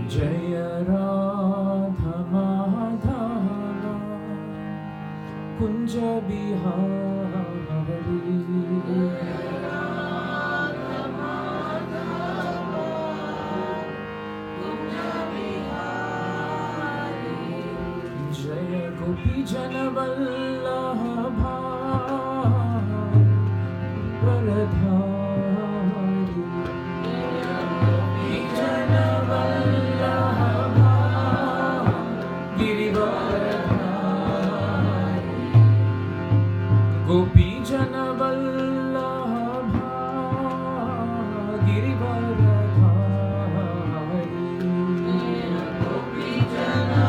Jaya Radha Madhava Kunja Bihari Jaya Gopi Jana Vallabha Varadhari Gopi Jana Vallabha Girivaradhari Gopi Jana Vallabha Girivaradhari Gopi Jana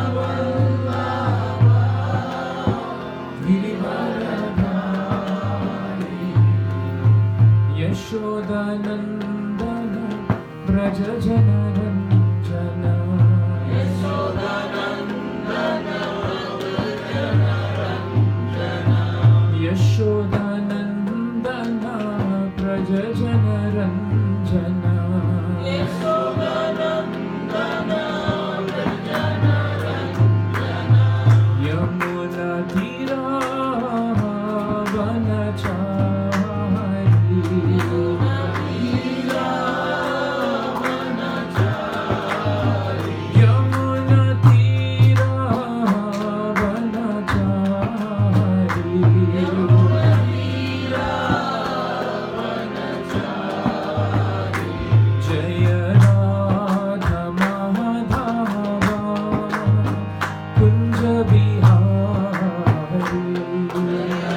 Yashoda Nandana Braja Jana Ranjana Yashoda Nandana Yashoda Nandana Braja Jana Ranjana Yashoda Nandana Braja Jana Ranjana Yamuna Tira Vanachari Yamuna Tira Vanachari Yamuna Tira Vanachari Yamuna Tira Vanachari Jaya Radha Madhava Kunja Bihari Jaya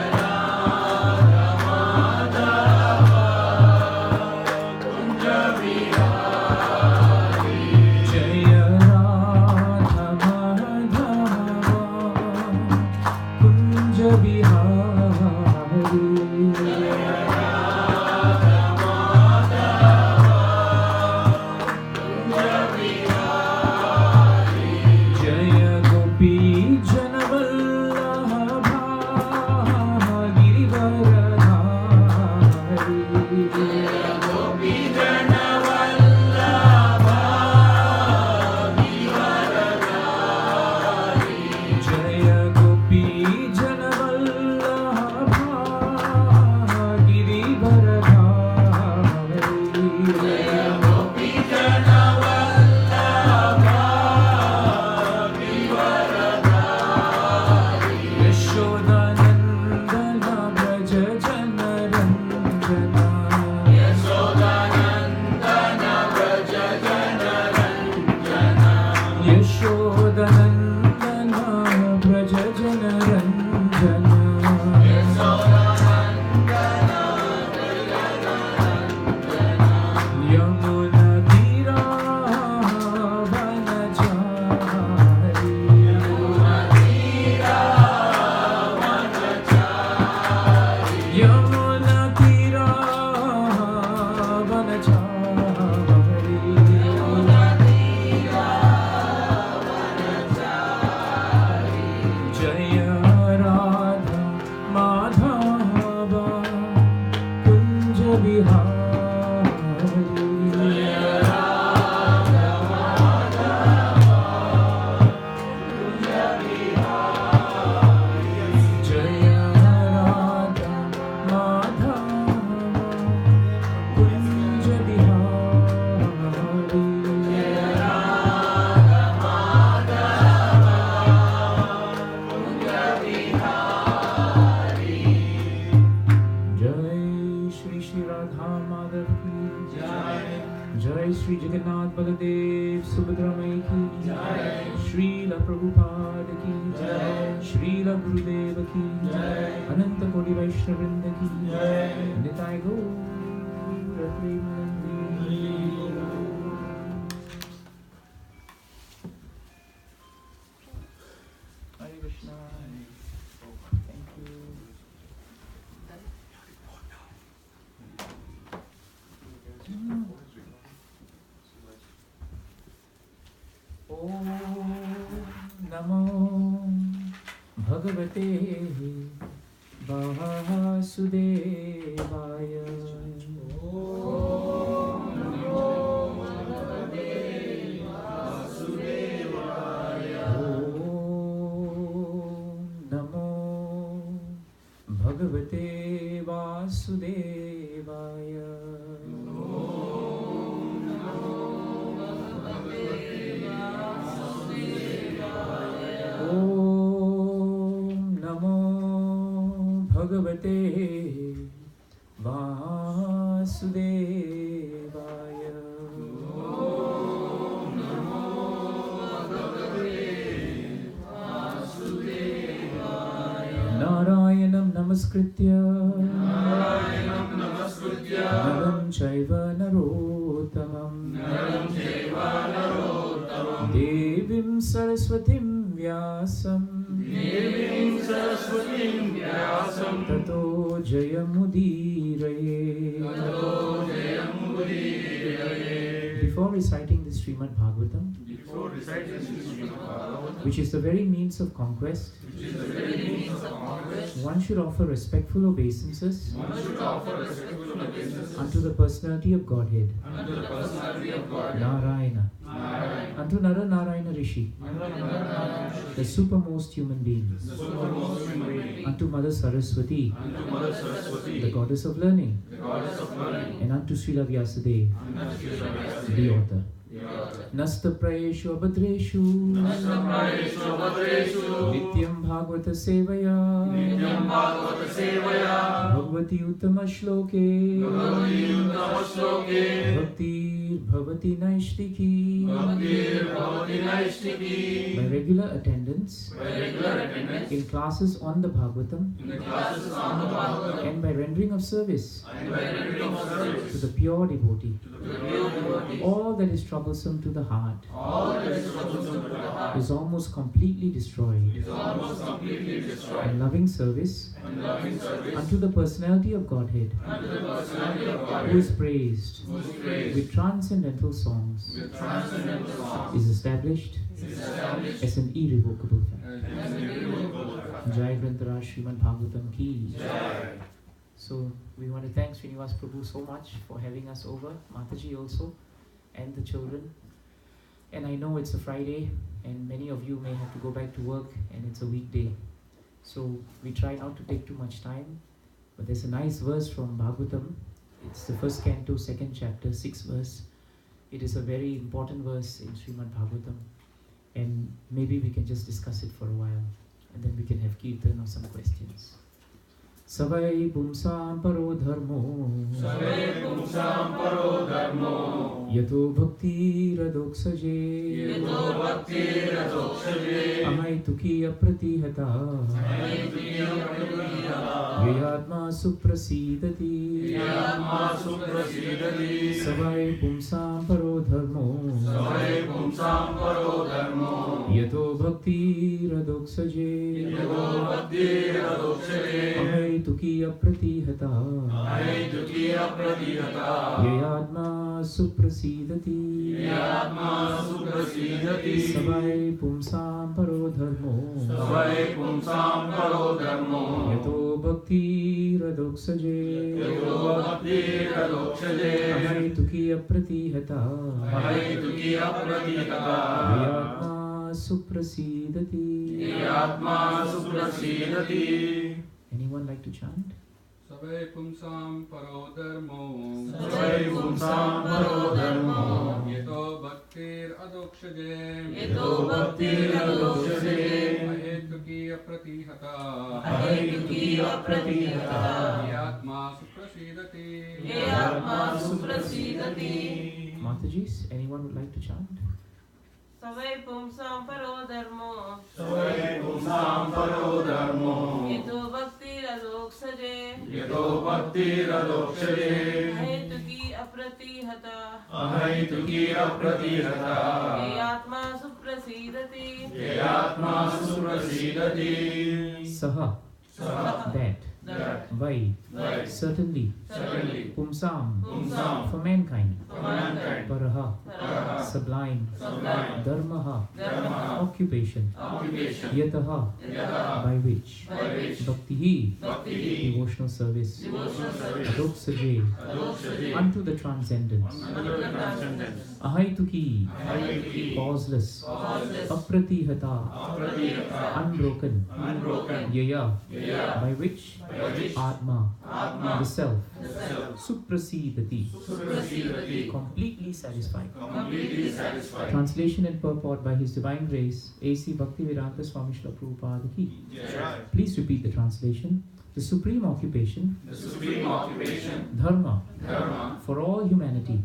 Radha Madhava Kunja Bihari Jaya Radha Madhava Kunja Bihari Jaya Radha Jaya Gopi Jana Vallabha Girivaradhari Jaya Gopi Jana Vallabha Girivaradhari Jaya Gopi Jana Vallabha Girivaradhari Jaya Gopi Jana Vallabha Yashoda Nandana Braja Jana Ranjana Yashoda Nandana Braja Jana Ranjana Yashoda Nandana Braja Jana Ranjana Yashoda Nandana Braja Jana Ranjana Yamuna Tira Vanachari Yamuna Tira Vanachari Yamuna Tira Vanachari Yamuna Tira Vanachari Jaya Radha Madhava Kunja Bihari Jaya Radha Madhava Kunja Bihari Jaya Radha Madhava Kunja Bihari Jaya Radha Madhava Kunja Bihari Jai Shri Shri Radha Madhav ki Jai Jai Shri Jagannath Baladev Subhadra Mai ki Jai Srila Prabhupada ki Jai Srila Gurudeva ki Jai Ananta Kodi Vaishnavrinda ki Jai Nitai Gaura Premanandi Hare Krishna. Thank you. Om Bhagavate Vasudevaya. Om Namo Bhagavate Vasudevaya. Om Namo Bhagavate Vasudevaya. Om Namo Bhagavate Vasudevaya. Om Namo Bhagavate Vasudevaya. Narayanam Namaskritya Naram Chaiva Narottamam Devim Saraswatim Vyasam Tato Jayamudiraye. Before reciting the Srimad Bhagavatam, which is the very means of conquest, one should offer respectful obeisances unto the personality of Godhead, Narayana, unto Nara Narayana Rishi, the supermost human being, unto Mother Saraswati, the goddess of learning, and unto Srila Vyasadeva, the author. Nasta Prayeshu Abhadreshu Nityam Bhagavata Sevaya Bhagavati Uttama Shloke Bhaktir Bhavati Naishtiki. By regular attendance in classes on the Bhagavatam and by rendering of service to the pure devotee, all that is troublesome to the heart is almost completely destroyed. And loving service unto the personality of Godhead, who is praised with transcendental songs, is established as an irrevocable fact. Jai Grantara Srimad Bhagavatam Ki. So we want to thank Srinivas Prabhu so much for having us over, Mataji also, and the children. And I know it's a Friday and many of you may have to go back to work and it's a weekday. So we try not to take too much time, but there's a nice verse from Bhagavatam. It's the first canto, second chapter, 6th verse. It is a very important verse in Srimad Bhagavatam. And maybe we can just discuss it for a while and then we can have kirtan or some questions. Savai pumsam paro dharmo Yato bhakti radoksaje Amai tuki apratihata Yayatma suprasidati Savai pumsam paro dharmo Yato bhakti radoksaje Amai tuki apratihata Yayatma suprasidati Savai pumsam paro dharmo Yato bhakti radoksaje Amai tuki apratihata Yayatma suprasidati. Anyone like to chant? Savai pumsam paro dharmo Yato bhaktir adokshaje Ahetuki apratihata Yatma suprasidati. Matajis, anyone would like to chant? Savai pumsam paro dharmo Yato bhakti radoksaje Ahetuki apratihata Yatma suprasidati. Saha, that Vai, certainly, Pumsam, for mankind, Paraha, sublime, Dharmaha, occupation, Yataha, by which, Bhaktihi, devotional service, Adoksaje, unto the transcendence, Ahaituki, causeless, Apratihata, unbroken, Yaya, by which Atma, the self, Suprasidati, completely satisfied. Translation and purport by His Divine Grace, A.C. Bhaktivedanta Swami Srila Prabhupada Ki. Please repeat the translation. The supreme occupation, dharma, for all humanity,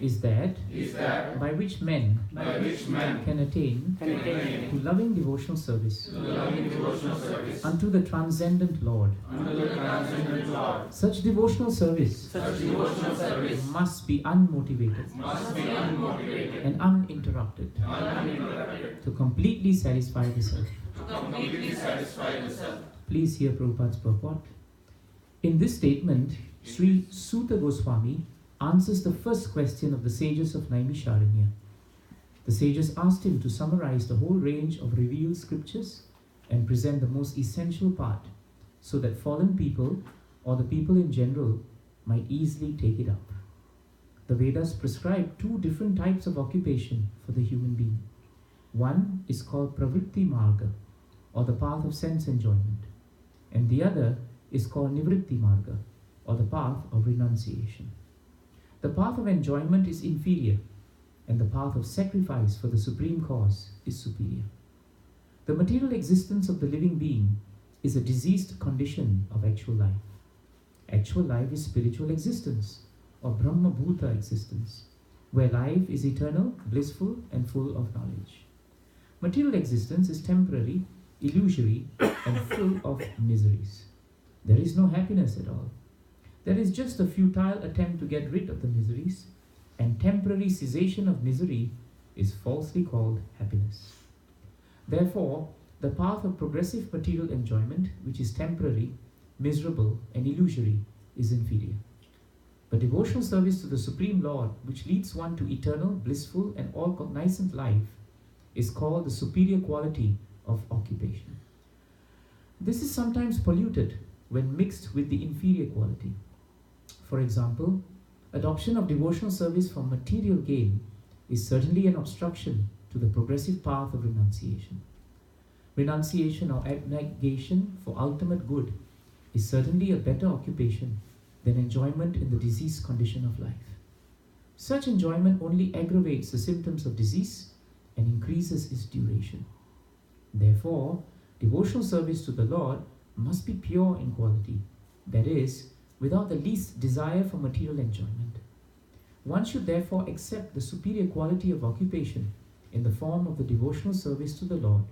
is that by which men can attain to loving devotional service unto the transcendent Lord. Such devotional service must be unmotivated and uninterrupted to completely satisfy the self. Please hear Prabhupada's purport. In this statement, Sri Suta Goswami answers the first question of the sages of Naimisharanya. The sages asked him to summarize the whole range of revealed scriptures and present the most essential part so that fallen people or the people in general might easily take it up. The Vedas prescribe two different types of occupation for the human being. One is called Pravritti Marga, or the path of sense enjoyment, and the other is called Nivritti Marga, or the path of renunciation. The path of enjoyment is inferior, and the path of sacrifice for the supreme cause is superior. The material existence of the living being is a diseased condition of actual life. Actual life is spiritual existence, or Brahma Bhuta existence, where life is eternal, blissful, and full of knowledge. Material existence is temporary, illusory, and full of miseries. There is no happiness at all. There is just a futile attempt to get rid of the miseries, and temporary cessation of misery is falsely called happiness. Therefore, the path of progressive material enjoyment, which is temporary, miserable, and illusory, is inferior. But devotional service to the Supreme Lord, which leads one to eternal, blissful, and all-cognizant life, is called the superior quality of occupation. This is sometimes polluted when mixed with the inferior quality. For example, adoption of devotional service for material gain is certainly an obstruction to the progressive path of renunciation. Renunciation or abnegation for ultimate good is certainly a better occupation than enjoyment in the diseased condition of life. Such enjoyment only aggravates the symptoms of disease and increases its duration. Therefore, devotional service to the Lord must be pure in quality, that is, without the least desire for material enjoyment. One should therefore accept the superior quality of occupation in the form of the devotional service to the Lord,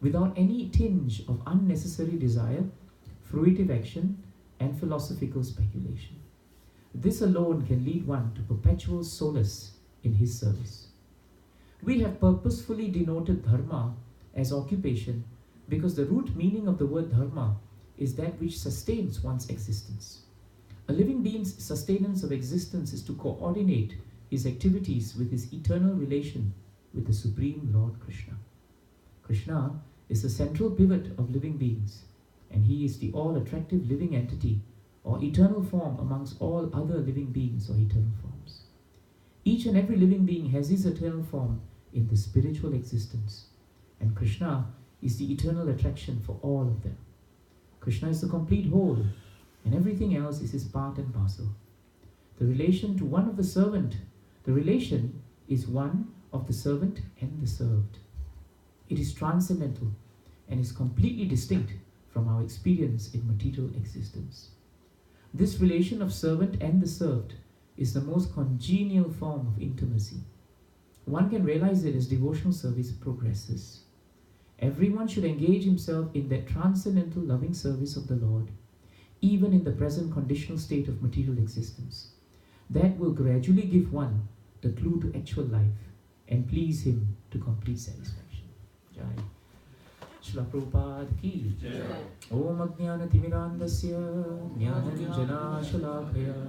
without any tinge of unnecessary desire, fruitive action, and philosophical speculation. This alone can lead one to perpetual solace in his service. We have purposefully denoted dharma as occupation because the root meaning of the word dharma is that which sustains one's existence. A living being's sustenance of existence is to coordinate his activities with his eternal relation with the Supreme Lord Krishna. Krishna is the central pivot of living beings, and he is the all-attractive living entity or eternal form amongst all other living beings or eternal forms. Each and every living being has his eternal form in the spiritual existence, and Krishna is the eternal attraction for all of them. Krishna is the complete whole, and everything else is his part and parcel. The relation to one of the servant, the relation is one of the servant and the served. It is transcendental and is completely distinct from our experience in material existence. This relation of servant and the served is the most congenial form of intimacy. One can realize it as devotional service progresses. Everyone should engage himself in that transcendental loving service of the Lord, even in the present conditional state of material existence. That will gradually give one the clue to actual life and please him to complete satisfaction. Jai. Srila Prabhupada ki Jai. Om Ajnana Timirandasya Jnananjana Shalakaya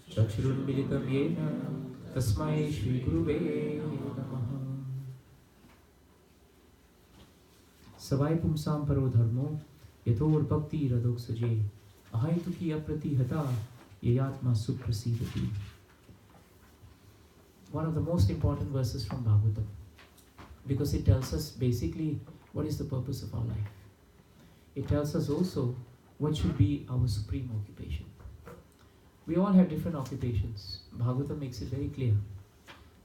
Chakshurunmilitam Yena Tasmai Shri Guruve Namaha. Savai Pumsam Paro Dharmo Yator Bhakti Radok Saje Ahaituki Apratihata Yayatma Suprasidati. One of the most important verses from Bhagavatam, because it tells us basically what is the purpose of our life. It tells us also what should be our supreme occupation. We all have different occupations. Bhagavatam makes it very clear.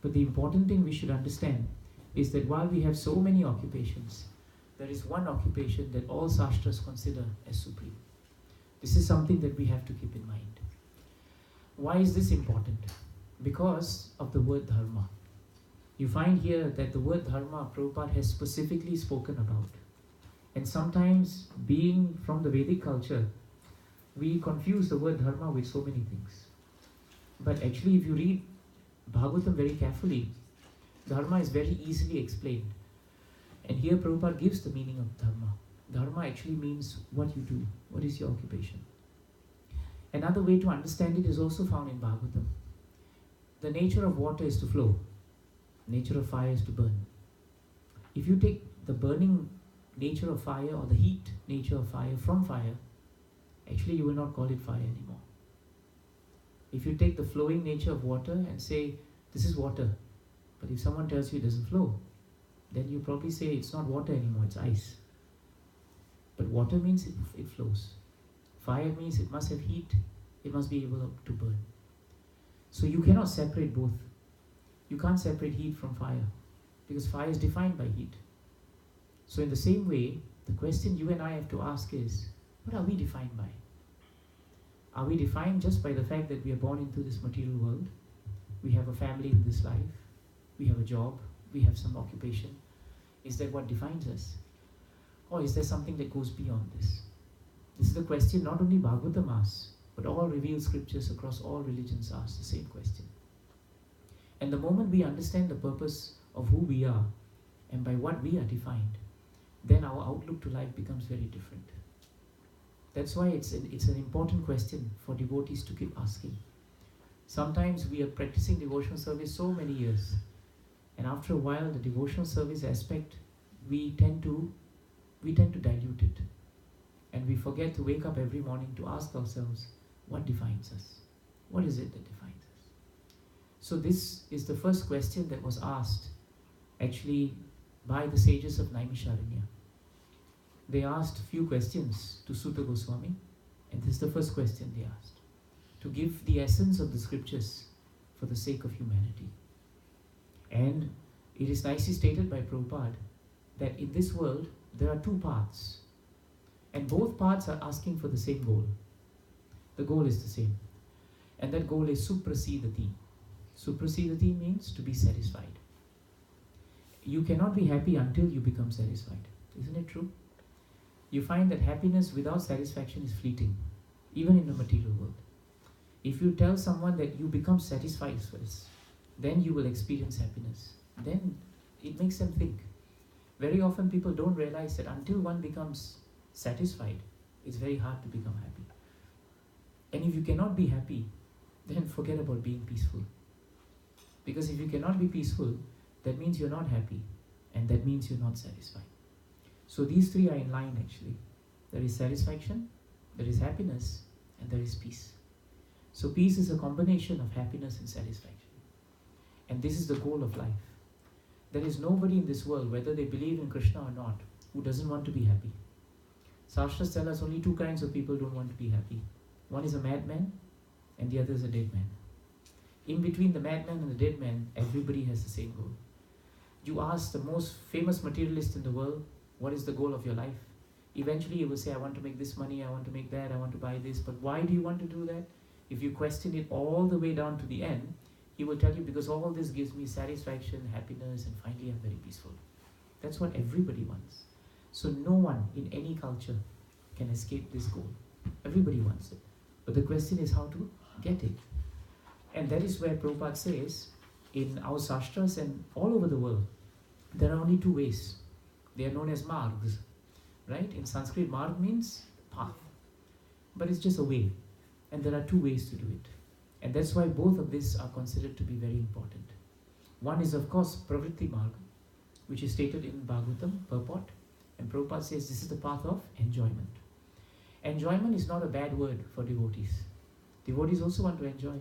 But the important thing we should understand is that while we have so many occupations, there is one occupation that all sastras consider as supreme. This is something that we have to keep in mind. Why is this important? Because of the word dharma. You find here that the word dharma Prabhupada has specifically spoken about. And sometimes, being from the Vedic culture, we confuse the word dharma with so many things. But actually, if you read Bhagavatam very carefully, dharma is very easily explained. And here Prabhupada gives the meaning of dharma. Dharma actually means what you do, what is your occupation. Another way to understand it is also found in Bhagavatam. The nature of water is to flow. Nature of fire is to burn. If you take the burning nature of fire or the heat nature of fire from fire, actually you will not call it fire anymore. If you take the flowing nature of water and say, this is water, but if someone tells you it doesn't flow, then you probably say it's not water anymore, it's ice. But water means it flows. Fire means it must have heat, it must be able to burn. So you cannot separate both. You can't separate heat from fire, because fire is defined by heat. So in the same way, the question you and I have to ask is, what are we defined by? Are we defined just by the fact that we are born into this material world? We have a family in this life, we have a job, we have some occupation. Is that what defines us? Or is there something that goes beyond this? This is the question not only Bhagavatam asks, but all revealed scriptures across all religions ask the same question. And the moment we understand the purpose of who we are and by what we are defined, then our outlook to life becomes very different. That's why it's an important question for devotees to keep asking. Sometimes we are practicing devotional service so many years, and after a while the devotional service aspect, we tend to dilute it. And we forget to wake up every morning to ask ourselves, what defines us? What is it that defines us? So this is the first question that was asked actually by the sages of Naimisharanya. They asked a few questions to Sutta Goswami, and this is the first question they asked, to give the essence of the scriptures for the sake of humanity. And it is nicely stated by Prabhupada that in this world there are two paths, and both paths are asking for the same goal. The goal is the same, and that goal is suprasidati. Suprasidati means to be satisfied. You cannot be happy until you become satisfied. Isn't it true? You find that happiness without satisfaction is fleeting, even in the material world. If you tell someone that you become satisfied first, then you will experience happiness, then it makes them think. Very often people don't realize that until one becomes satisfied, it's very hard to become happy. And if you cannot be happy, then forget about being peaceful. Because if you cannot be peaceful, that means you're not happy, and that means you're not satisfied. So these three are in line actually. There is satisfaction, there is happiness, and there is peace. So peace is a combination of happiness and satisfaction. And this is the goal of life. There is nobody in this world, whether they believe in Krishna or not, who doesn't want to be happy. Shastras tell us only two kinds of people don't want to be happy. One is a madman, and the other is a dead man. In between the madman and the dead man, everybody has the same goal. You ask the most famous materialist in the world, what is the goal of your life? Eventually he will say, I want to make this money, I want to make that, I want to buy this. But why do you want to do that? If you question it all the way down to the end, he will tell you, because all this gives me satisfaction, happiness, and finally I'm very peaceful. That's what everybody wants. So no one in any culture can escape this goal. Everybody wants it. But the question is how to get it. And that is where Prabhupada says, in our sastras and all over the world, there are only two ways. They are known as margs. right? In Sanskrit, marg means path, but it's just a way, and there are two ways to do it, and that's why both of these are considered to be very important. One is, of course, pravritti marg, which is stated in Bhagavatam purport, and Prabhupada says this is the path of enjoyment. Enjoyment is not a bad word for devotees. Devotees also want to enjoy.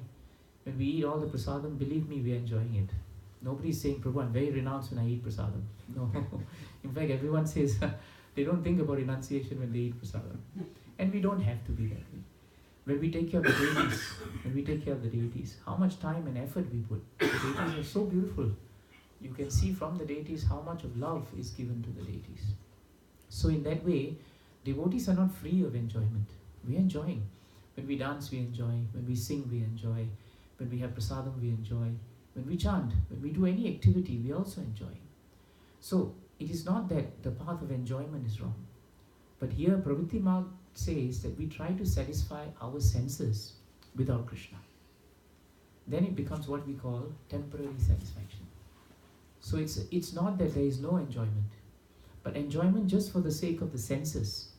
When we eat all the prasadam, believe me, we are enjoying it. Nobody is saying, Prabhu, I'm very renounced when I eat prasadam. No. In fact, everyone says they don't think about renunciation when they eat prasadam. And we don't have to be that way. When we take care of the deities, how much time and effort we put. The deities are so beautiful. You can see from the deities how much of love is given to the deities. So in that way, devotees are not free of enjoyment. We are enjoying. When we dance, we enjoy. When we sing, we enjoy. When we have prasadam, we enjoy. When we chant, when we do any activity, we also enjoy. So it is not that the path of enjoyment is wrong. But here, Pravritti Marg says that we try to satisfy our senses without Krishna. Then it becomes what we call temporary satisfaction. So it's not that there is no enjoyment, but enjoyment just for the sake of the senses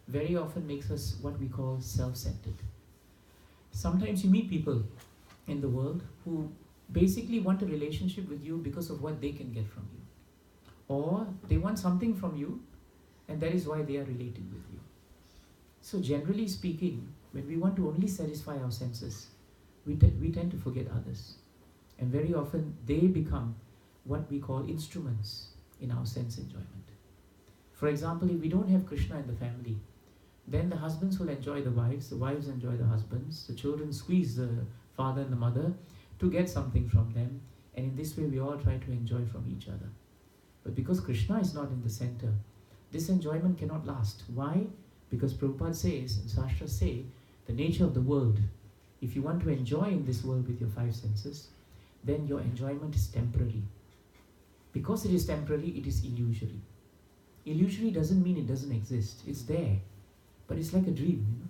very often makes us what we call self-centered. Sometimes you meet people in the world who basically want a relationship with you because of what they can get from you. Or they want something from you, and that is why they are related with you. So generally speaking, when we want to only satisfy our senses, we tend to forget others. And very often they become what we call instruments in our sense enjoyment. For example, if we don't have Krishna in the family, then the husbands will enjoy the wives enjoy the husbands, the children squeeze the father and the mother to get something from them, and in this way we all try to enjoy from each other. But because Krishna is not in the center, this enjoyment cannot last. Why? Because Prabhupada says, and Shastras say, the nature of the world, if you want to enjoy in this world with your five senses, then your enjoyment is temporary. Because it is temporary, it is illusory. Illusory doesn't mean it doesn't exist. It's there, but it's like a dream. You know?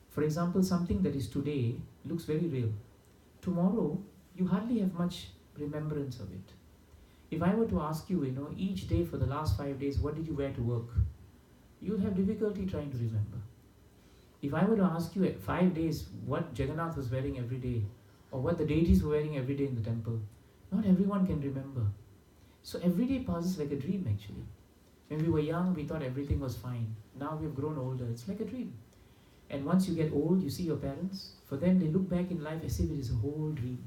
For example, something that is today looks very real. Tomorrow, you hardly have much remembrance of it. If I were to ask you, each day for the last 5 days, what did you wear to work? You'll have difficulty trying to remember. If I were to ask you at 5 days what Jagannath was wearing every day, or what the deities were wearing every day in the temple, not everyone can remember. So every day passes like a dream actually. When we were young, we thought everything was fine. Now we've grown older, it's like a dream. And once you get old, you see your parents, for them they look back in life as if it is a whole dream.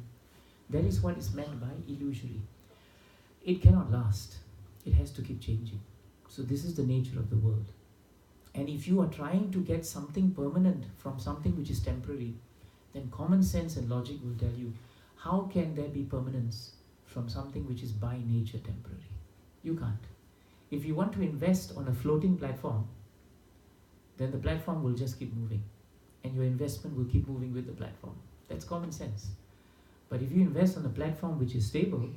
That is what is meant by illusory. It cannot last. It has to keep changing. So this is the nature of the world. And if you are trying to get something permanent from something which is temporary, then common sense and logic will tell you, how can there be permanence from something which is by nature temporary? You can't. If you want to invest on a floating platform, then the platform will just keep moving, and your investment will keep moving with the platform. That's common sense. But if you invest on a platform which is stable,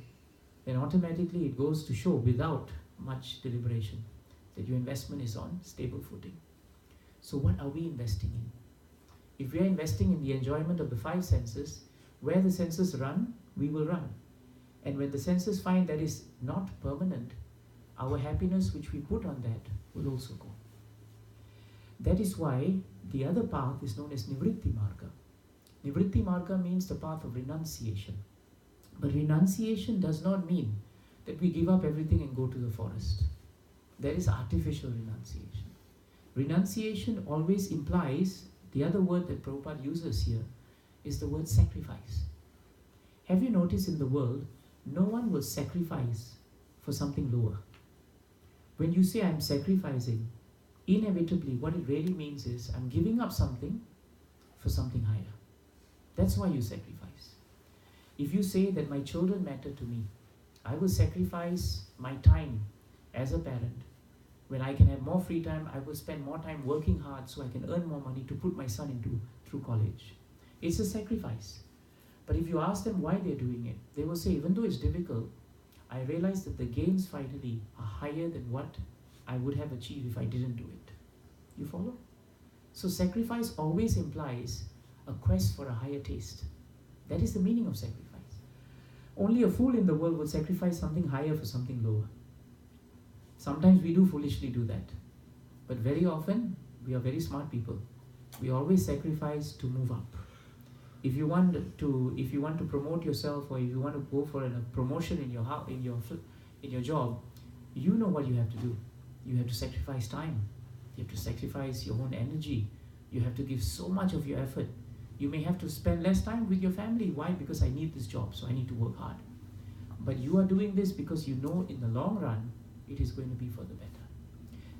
then automatically it goes to show without much deliberation that your investment is on stable footing. So what are we investing in? If we are investing in the enjoyment of the five senses, where the senses run, we will run. And when the senses find that is not permanent, our happiness which we put on that will also go. That is why the other path is known as Nivritti Marga. Nivritti Marga means the path of renunciation. But renunciation does not mean that we give up everything and go to the forest. That is artificial renunciation. Renunciation always implies, the other word that Prabhupada uses here is the word sacrifice. Have you noticed in the world, no one will sacrifice for something lower. When you say I'm sacrificing, inevitably what it really means is I'm giving up something for something higher. That's why you sacrifice. If you say that my children matter to me, I will sacrifice my time as a parent. When I can have more free time, I will spend more time working hard so I can earn more money to put my son through college. It's a sacrifice. But if you ask them why they're doing it, they will say, even though it's difficult, I realize that the gains finally are higher than what I would have achieved if I didn't do it. You follow? So sacrifice always implies a quest for a higher taste. That is the meaning of sacrifice. Only a fool in the world would sacrifice something higher for something lower. Sometimes we do foolishly do that. But very often, we are very smart people. We always sacrifice to move up. If you want to promote yourself, or if you want to go for a promotion in your house, in your job, you know what you have to do. You have to sacrifice time. You have to sacrifice your own energy. You have to give so much of your effort. You may have to spend less time with your family. Why? Because I need this job, so I need to work hard. But you are doing this because you know in the long run, it is going to be for the better.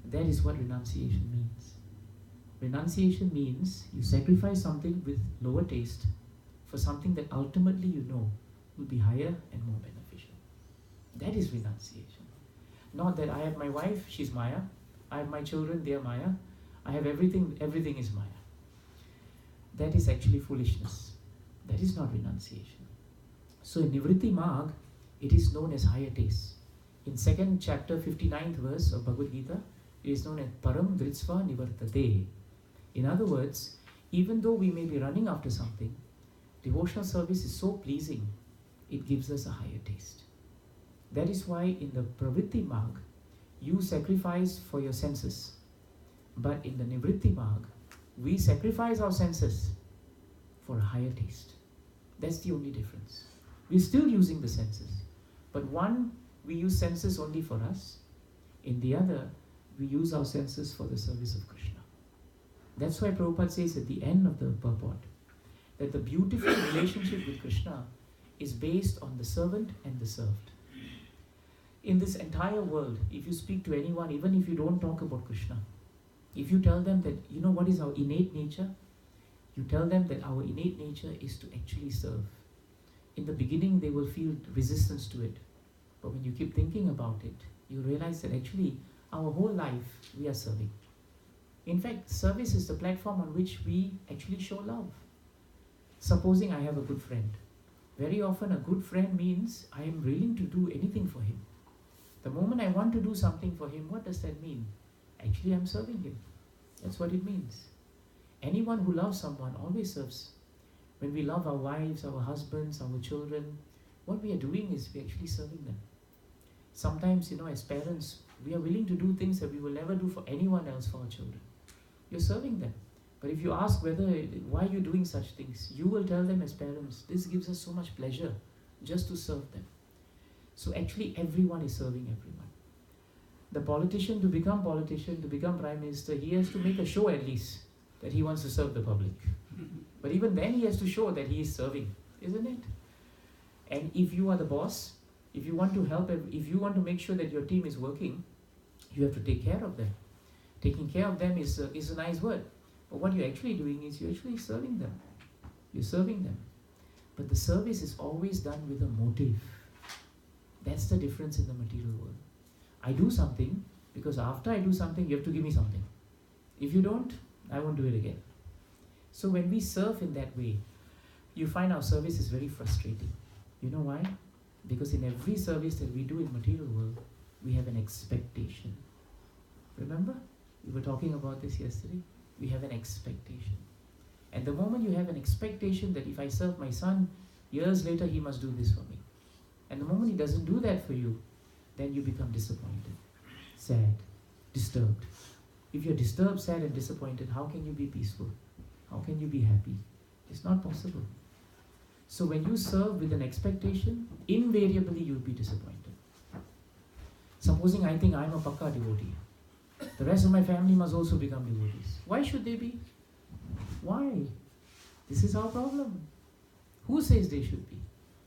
That is what renunciation means. Renunciation means you sacrifice something with lower taste for something that ultimately you know will be higher and more beneficial. That is renunciation. Not that I have my wife, she's Maya. I have my children, they are Maya. I have everything is Maya. That is actually foolishness. That is not renunciation. So in Nivritti Marg, it is known as higher taste. In 2nd chapter, 59th verse of Bhagavad Gita, it is known as Param Dritsva Nivartate. In other words, even though we may be running after something, devotional service is so pleasing, it gives us a higher taste. That is why in the Pravritti Marg, you sacrifice for your senses. But in the Nivritti Marg, we sacrifice our senses for a higher taste. That's the only difference. We're still using the senses. But one, we use senses only for us. In the other, we use our senses for the service of Krishna. That's why Prabhupada says at the end of the purport that the beautiful relationship with Krishna is based on the servant and the served. In this entire world, if you speak to anyone, even if you don't talk about Krishna, if you tell them that, you know what is our innate nature? You tell them that our innate nature is to actually serve. In the beginning, they will feel resistance to it. But when you keep thinking about it, you realize that actually our whole life we are serving. In fact, service is the platform on which we actually show love. Supposing I have a good friend. Very often a good friend means I am willing to do anything for him. The moment I want to do something for him, what does that mean? Actually, I'm serving him. That's what it means. Anyone who loves someone always serves. When we love our wives, our husbands, our children, what we are doing is we're actually serving them. Sometimes, as parents, we are willing to do things that we will never do for anyone else for our children. You're serving them. But if you ask why you're doing such things, you will tell them as parents, this gives us so much pleasure just to serve them. So actually everyone is serving everyone. The politician, to become prime minister, he has to make a show at least that he wants to serve the public. But even then he has to show that he is serving, isn't it? And if you are the boss, if you want to help, if you want to make sure that your team is working, you have to take care of them. Taking care of them is a nice word. But what you're actually doing is you're actually serving them. You're serving them. But the service is always done with a motive. That's the difference in the material world. I do something because after I do something, you have to give me something. If you don't, I won't do it again. So when we serve in that way, you find our service is very frustrating. You know why? Because in every service that we do in material world, we have an expectation. Remember? We were talking about this yesterday. We have an expectation. And the moment you have an expectation that if I serve my son, years later he must do this for me. And the moment he doesn't do that for you, then you become disappointed, sad, disturbed. If you're disturbed, sad and disappointed, how can you be peaceful? How can you be happy? It's not possible. So when you serve with an expectation, invariably you'll be disappointed. Supposing I think I'm a Pakka devotee. The rest of my family must also become devotees. Why should they be? Why? This is our problem. Who says they should be?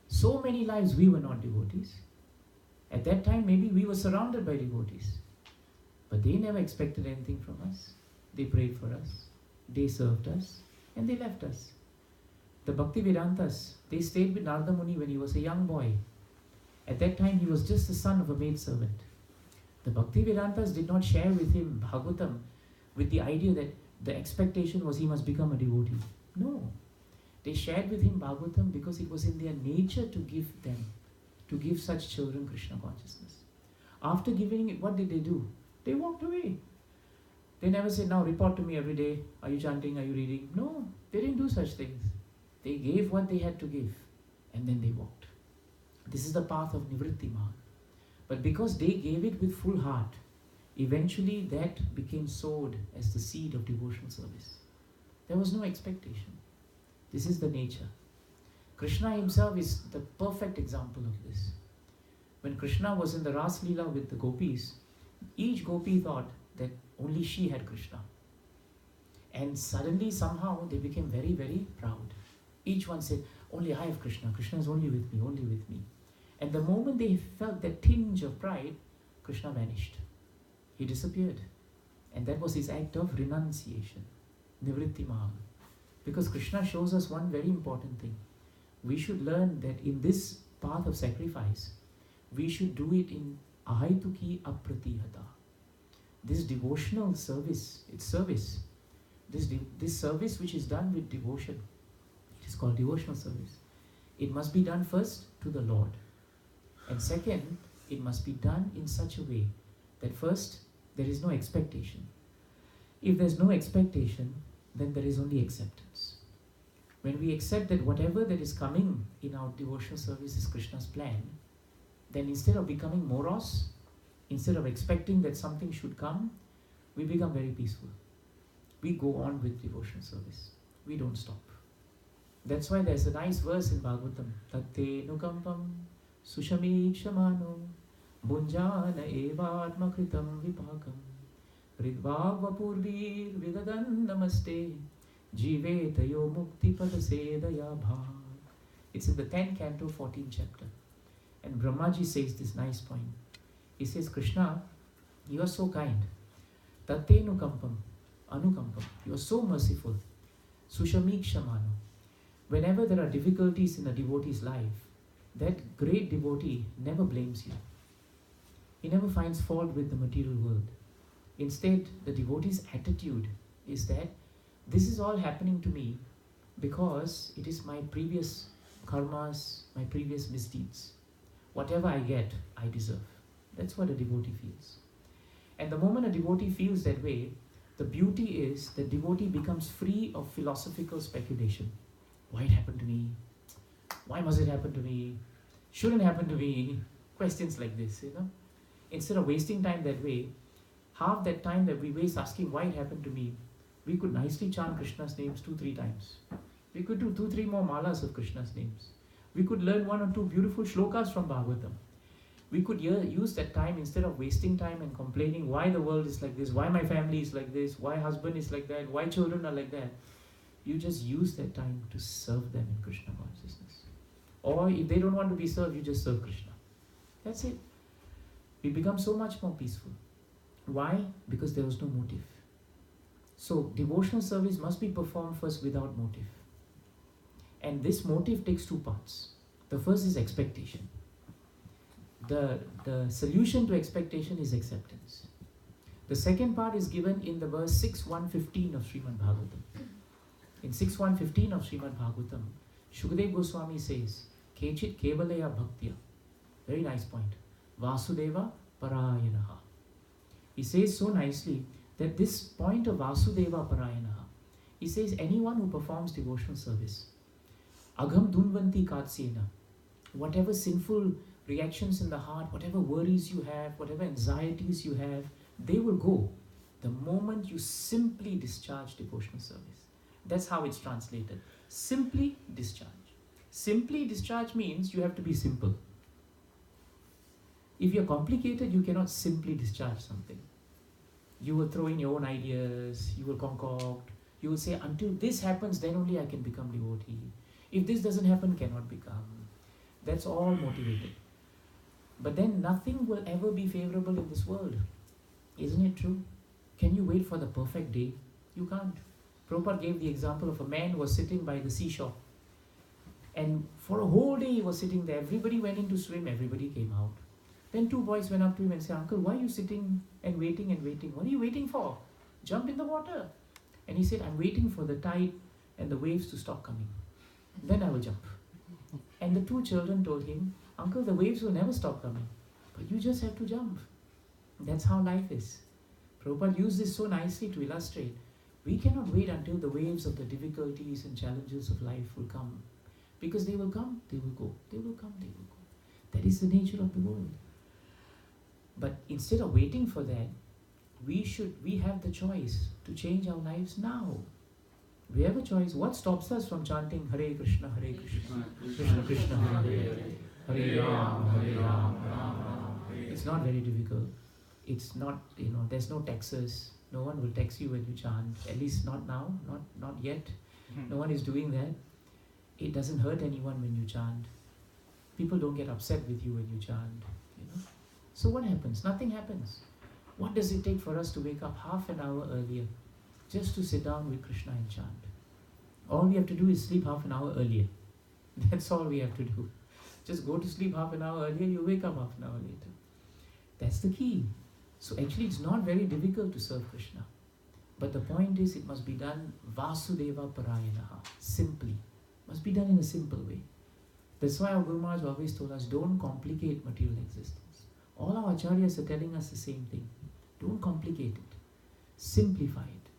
So many lives we were not devotees. At that time, maybe we were surrounded by devotees. But they never expected anything from us. They prayed for us. They served us. And they left us. The Bhakti Vedantas, they stayed with Narada Muni when he was a young boy. At that time, he was just the son of a maidservant. The Bhakti Vedantas did not share with him Bhagavatam with the idea that the expectation was he must become a devotee. No. They shared with him Bhagavatam because it was in their nature to give such children Krishna consciousness. After giving it, what did they do? They walked away. They never said, now report to me every day. Are you chanting? Are you reading? No, they didn't do such things. They gave what they had to give and then they walked. This is the path of Nivritti Marg. But because they gave it with full heart, Eventually that became sowed as the seed of devotional service. There was no expectation. This is the nature. Krishna himself is the perfect example of this. When Krishna was in the Ras Leela with the gopis, each gopi thought that only she had Krishna. And suddenly somehow they became very, very proud. Each one said, only I have Krishna. Krishna is only with me, only with me. And the moment they felt that tinge of pride, Krishna vanished. He disappeared. And that was his act of renunciation, Nivritti Mahal. Because Krishna shows us one very important thing. We should learn that in this path of sacrifice, we should do it in ahaituki apratihata. This devotional service, it's service. This service which is done with devotion, it is called devotional service. It must be done first to the Lord. And second, it must be done in such a way that first, there is no expectation. If there's no expectation, then there is only acceptance. When we accept that whatever that is coming in our devotional service is Krishna's plan, then instead of becoming morose, instead of expecting that something should come, we become very peaceful. We go on with devotional service. We don't stop. That's why there's a nice verse in Bhagavatam. Tatte nukampam sushamikshamano bunjana evatma kritam vipakam ridvava purvir vidadan namaste jive tayo mukti padasedaya bhav. It's in the 10th canto, 14th chapter. And Brahmaji says this nice point. He says, Krishna, you are so kind. Tatte nukampam anukampam. You are so merciful. Sushamikshamano. Whenever there are difficulties in a devotee's life, that great devotee never blames you. He never finds fault with the material world. Instead, the devotee's attitude is that this is all happening to me because it is my previous karmas, my previous misdeeds. Whatever I get, I deserve. That's what a devotee feels. And the moment a devotee feels that way, the beauty is that devotee becomes free of philosophical speculation. Why it happened to me? Why must it happen to me? Shouldn't happen to me? Questions like this, Instead of wasting time that way, half that time that we waste asking why it happened to me, we could nicely chant Krishna's names 2-3 times. We could do 2-3 more malas of Krishna's names. We could learn 1 or 2 beautiful shlokas from Bhagavatam. We could use that time instead of wasting time and complaining why the world is like this, why my family is like this, why husband is like that, why children are like that. You just use that time to serve them in Krishna consciousness. Or if they don't want to be served, you just serve Krishna. That's it. We become so much more peaceful. Why? Because there was no motive. So devotional service must be performed first without motive. And this motive takes 2 parts. The first is expectation. The solution to expectation is acceptance. The second part is given in the verse 6.1.15 of Srimad Bhagavatam. In 6.1.15 of Srimad Bhagavatam, Shukadeva Goswami says, Kechit kevalaya bhaktya. Very nice point. Vasudeva parayanaha. He says so nicely that this point of Vasudeva parayanaha, he says anyone who performs devotional service, agham dunvanti katsyena, whatever sinful reactions in the heart, whatever worries you have, whatever anxieties you have, they will go the moment you simply discharge devotional service. That's how it's translated. Simply discharge. Simply discharge means you have to be simple. If you're complicated, you cannot simply discharge something. You will throw in your own ideas, you will concoct, you will say, until this happens, then only I can become devotee. If this doesn't happen, cannot become. That's all motivated. But then nothing will ever be favorable in this world. Isn't it true? Can you wait for the perfect day? You can't. Prabhupada gave the example of a man who was sitting by the seashore. And for a whole day he was sitting there. Everybody went in to swim, everybody came out. Then 2 boys went up to him and said, Uncle, why are you sitting and waiting and waiting? What are you waiting for? Jump in the water. And he said, I'm waiting for the tide and the waves to stop coming. Then I will jump. And the 2 children told him, Uncle, the waves will never stop coming. But you just have to jump. That's how life is. Prabhupada used this so nicely to illustrate. We cannot wait until the waves of the difficulties and challenges of life will come. Because they will come, they will go. They will come, they will go. That is the nature of the world. But instead of waiting for that, we have the choice to change our lives now. We have a choice. What stops us from chanting Hare Krishna, Krishna Krishna, Hare Hare, Hare Ram, Ram Ram? It's not very difficult. It's not, there's no taxes. No one will tax you when you chant. At least not now, not yet. No one is doing that. It doesn't hurt anyone when you chant. People don't get upset with you when you chant. So what happens? Nothing happens. What does it take for us to wake up half an hour earlier just to sit down with Krishna and chant? All we have to do is sleep half an hour earlier. That's all we have to do. Just go to sleep half an hour earlier, you wake up half an hour later. That's the key. So actually it's not very difficult to serve Krishna. But the point is, it must be done Vasudeva Parayanaha, simply. Must be done in a simple way. That's why our Guru Maharaj always told us, don't complicate material existence. All our acharyas are telling us the same thing. Don't complicate it. Simplify it.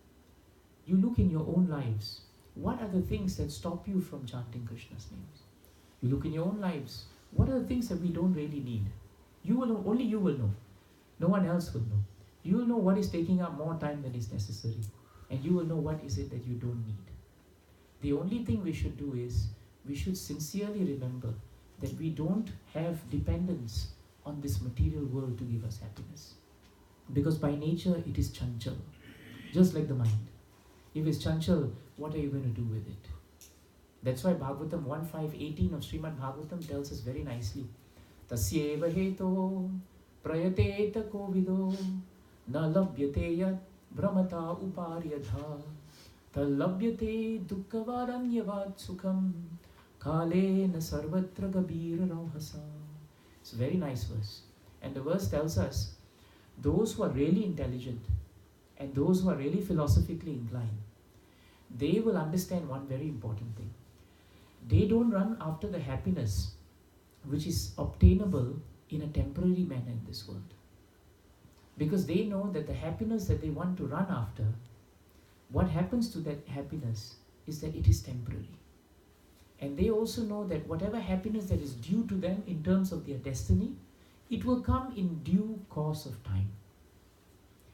You look in your own lives. What are the things that stop you from chanting Krishna's names? You look in your own lives. What are the things that we don't really need? You will know, only you will know. No one else will know. You will know what is taking up more time than is necessary. And you will know what is it that you don't need. The only thing we should do is, we should sincerely remember that we don't have dependence on this material world to give us happiness. Because by nature it is chanchal, just like the mind. If it's chanchal, what are you going to do with it? That's why Bhagavatam 1.5.18 of Srimad Bhagavatam tells us very nicely, Tasyeva heto prayateta kovido na labhyate yat brahmata uparyadha talabhyate dukkhavaranyavad sukham kale na sarvatra gabira rauhasa. It's a very nice verse. And the verse tells us, those who are really intelligent and those who are really philosophically inclined, they will understand one very important thing. They don't run after the happiness which is obtainable in a temporary manner in this world. Because they know that the happiness that they want to run after, what happens to that happiness is that it is temporary. And they also know that whatever happiness that is due to them in terms of their destiny, it will come in due course of time.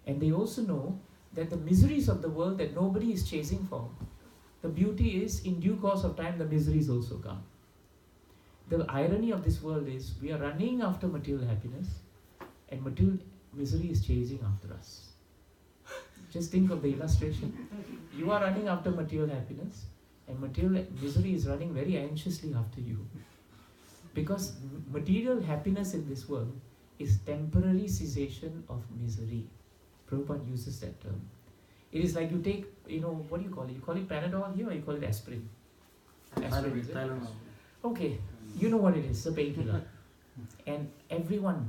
And they also know that the miseries of the world that nobody is chasing for, the beauty is, in due course of time, the miseries also come. The irony of this world is, we are running after material happiness, and material misery is chasing after us. Just think of the illustration. You are running after material happiness, and material misery is running very anxiously after you. Because material happiness in this world is temporary cessation of misery. Prabhupada uses that term. It is like you take, what do you call it? You call it Panadol here, or you call it aspirin? Aspirin, is it? Okay, you know what it is, a painkiller. And everyone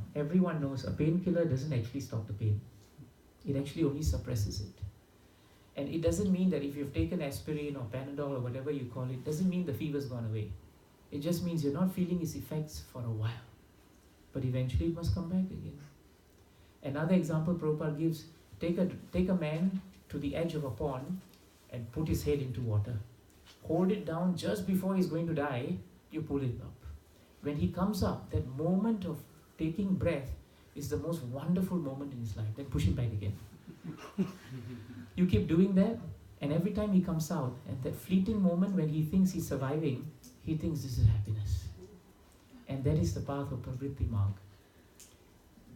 knows a painkiller doesn't actually stop the pain. It actually only suppresses it. And it doesn't mean that if you've taken aspirin or Panadol or whatever you call it, doesn't mean the fever's gone away. It just means you're not feeling its effects for a while. But eventually it must come back again. Another example Prabhupada gives, take a man to the edge of a pond and put his head into water. Hold it down just before he's going to die, you pull it up. When he comes up, that moment of taking breath is the most wonderful moment in his life. Then push him back again. You keep doing that, and every time he comes out, and that fleeting moment when he thinks he's surviving, he thinks this is happiness. And that is the path of Pravritti Marg.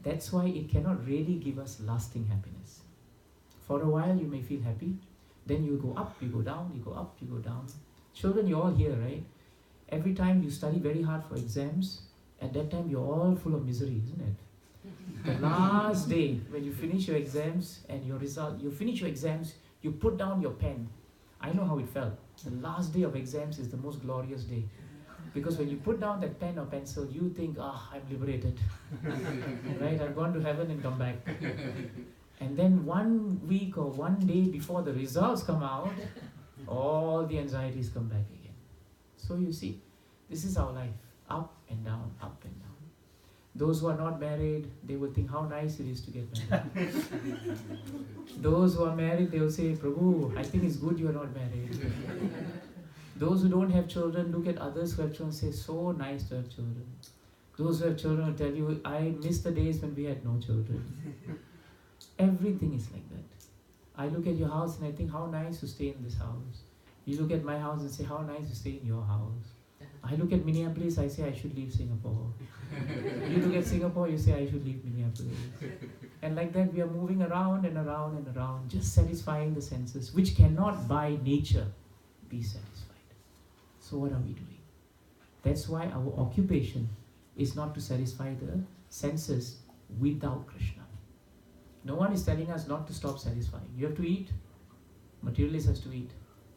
That's why it cannot really give us lasting happiness. For a while you may feel happy, then you go up, you go down, you go up, you go down. Children, you're all here, right? Every time you study very hard for exams, at that time you're all full of misery, isn't it? The last day, when you finish your exams and your result, you finish your exams, you put down your pen. I know how it felt. The last day of exams is the most glorious day. Because when you put down that pen or pencil, you think, I'm liberated. Right? I've gone to heaven and come back. And then 1 week or 1 day before the results come out, all the anxieties come back again. So you see, this is our life. Up and down, up and down. Those who are not married, they will think how nice it is to get married. Those who are married, they will say, Prabhu, I think it's good you are not married. Those who don't have children, look at others who have children, say, so nice to have children. Those who have children will tell you, I miss the days when we had no children. Everything is like that. I look at your house and I think how nice to stay in this house. You look at my house and say how nice to stay in your house. I look at Minneapolis, I say I should leave Singapore. You look at Singapore, you say I should leave Minneapolis. And like that we are moving around and around and around, just satisfying the senses, which cannot by nature be satisfied. So what are we doing? That's why our occupation is not to satisfy the senses without Krishna. No one is telling us not to stop satisfying. You have to eat. Materialist has to eat.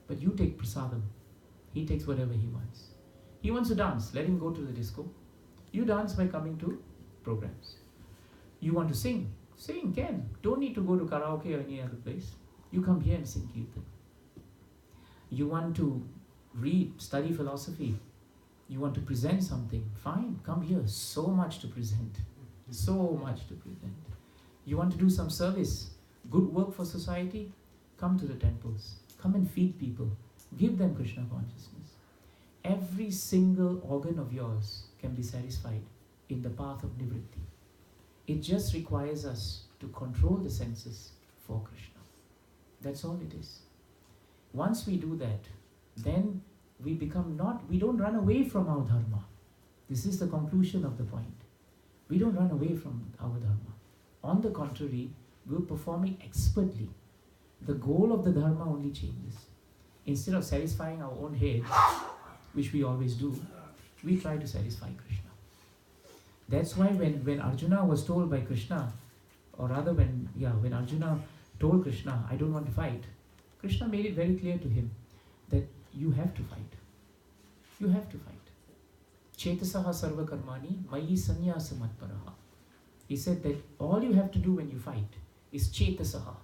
But you take prasadam. He takes whatever he wants. He wants to dance. Let him go to the disco. You dance by coming to programs. You want to sing. Sing, can. Don't need to go to karaoke or any other place. You come here and sing kirtan. You want to read, study philosophy. You want to present something. Fine, come here. So much to present. So much to present. You want to do some service, good work for society? Come to the temples. Come and feed people. Give them Krishna consciousness. Every single organ of yours can be satisfied in the path of nivritti. It just requires us to control the senses for Krishna. That's all it is. Once we do that, then we don't run away from our dharma. This is the conclusion of the point. We don't run away from our dharma. On the contrary, we're performing expertly. The goal of the dharma only changes. Instead of satisfying our own head, which we always do, we try to satisfy Krishna. That's why when Arjuna was told by Krishna, or rather when Arjuna told Krishna, I don't want to fight, Krishna made it very clear to him that you have to fight. You have to fight. Chetasaha sarva karmani mayi sanyasa matparaha. He said that all you have to do when you fight is chetasaha.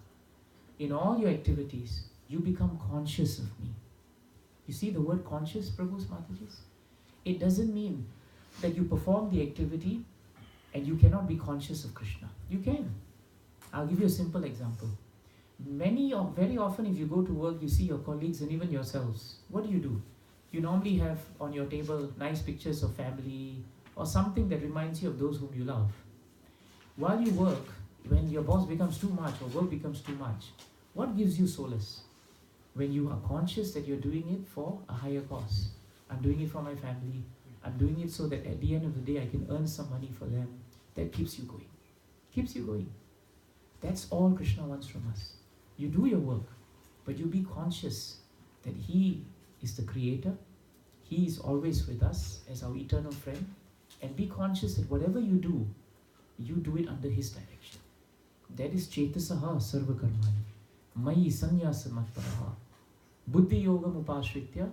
In all your activities, you become conscious of me. You see the word conscious, Prabhu's Matajis? It doesn't mean that you perform the activity and you cannot be conscious of Krishna. You can. I'll give you a simple example. Very often if you go to work, you see your colleagues and even yourselves. What do? You normally have on your table nice pictures of family or something that reminds you of those whom you love. While you work, when your boss becomes too much or work becomes too much, what gives you solace? When you are conscious that you're doing it for a higher cause. I'm doing it for my family. I'm doing it so that at the end of the day I can earn some money for them. That keeps you going. Keeps you going. That's all Krishna wants from us. You do your work, but you be conscious that He is the creator. He is always with us as our eternal friend. And be conscious that whatever you do it under His direction. That is Chetasaha Sarva Karmani. Mayi Sanyasa Matparaha. Buddhi Yogam Upashritya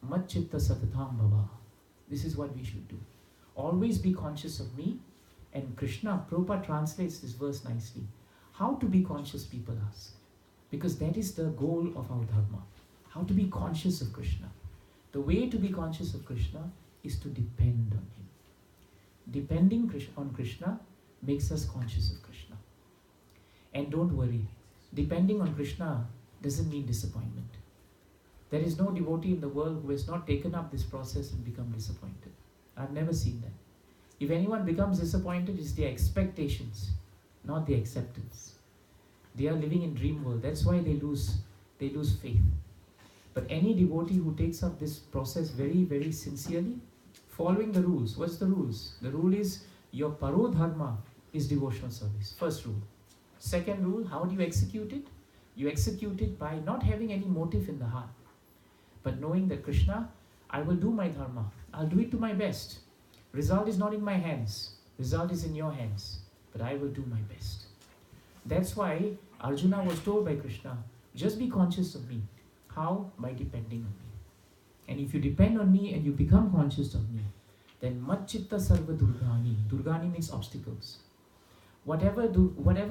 Matchitta Satatham Bhava. This is what we should do. Always be conscious of me. And Krishna, Prabhupada translates this verse nicely. How to be conscious, people ask. Because that is the goal of our dharma. How to be conscious of Krishna. The way to be conscious of Krishna is to depend on Him. Depending on Krishna makes us conscious of Krishna. And don't worry, depending on Krishna doesn't mean disappointment. There is no devotee in the world who has not taken up this process and become disappointed. I've never seen that. If anyone becomes disappointed, it's their expectations, not the acceptance. They are living in dream world. That's why they lose faith. But any devotee who takes up this process very, very sincerely, following the rules. What's the rules? The rule is your paro dharma is devotional service. First rule. Second rule, how do you execute it? You execute it by not having any motive in the heart, but knowing that Krishna, I will do my dharma. I'll do it to my best. Result is not in my hands. Result is in your hands. But I will do my best. That's why Arjuna was told by Krishna, just be conscious of me. How? By depending on me. And if you depend on me and you become conscious of me, then Matchitta Sarva Durgani. Durgani means obstacles. Whatever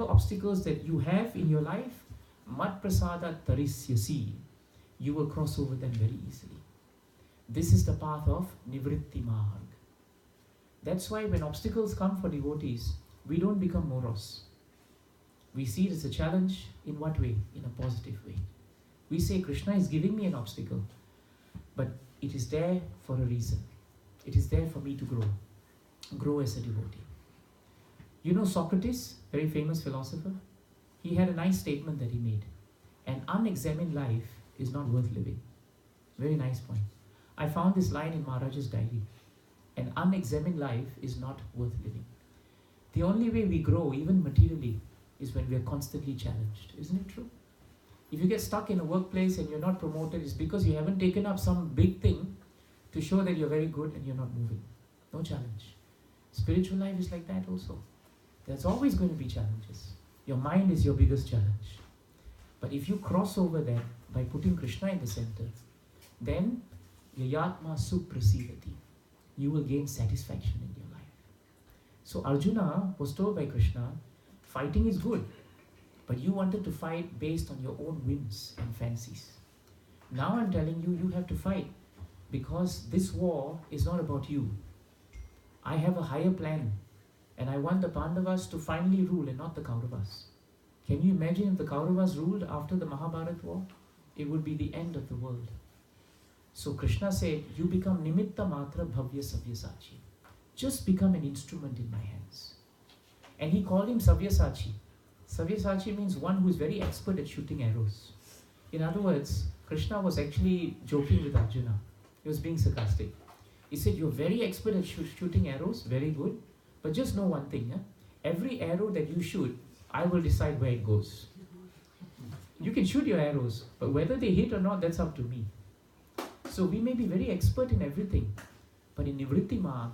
obstacles that you have in your life, Mat Prasada Tarisyasi, you will cross over them very easily. This is the path of Nivritti Marg. That's why when obstacles come for devotees, we don't become morose. We see it as a challenge. In what way? In a positive way. We say Krishna is giving me an obstacle, but it is there for a reason. It is there for me to grow as a devotee. You know Socrates, very famous philosopher? he had a nice statement that he made. An unexamined life is not worth living. Very nice point. I found this line in Maharaj's diary. An unexamined life is not worth living. The only way we grow, even materially, is when we are constantly challenged. Isn't it true? If you get stuck in a workplace and you're not promoted, it's because you haven't taken up some big thing to show that you're very good and you're not moving. No challenge. Spiritual life is like that also. There's always going to be challenges. Your mind is your biggest challenge. But if you cross over that by putting Krishna in the center, then yayatma suprasidati. You will gain satisfaction in your life. So Arjuna was told by Krishna, fighting is good, but you wanted to fight based on your own whims and fancies. Now I'm telling you, you have to fight because this war is not about you. I have a higher plan and I want the Pandavas to finally rule and not the Kauravas. Can you imagine if the Kauravas ruled after the Mahabharata war? It would be the end of the world. So Krishna said, you become nimitta matra bhavya savyasachi. Just become an instrument in my hands. And he called him Savyasachi. Savyasachi means one who is very expert at shooting arrows. In other words, Krishna was actually joking with Arjuna. He was being sarcastic. He said, you're very expert at shooting arrows, very good. But just know one thing, every arrow that you shoot, I will decide where it goes. You can shoot your arrows, but whether they hit or not, that's up to me. So we may be very expert in everything, but in Nivritti Marg,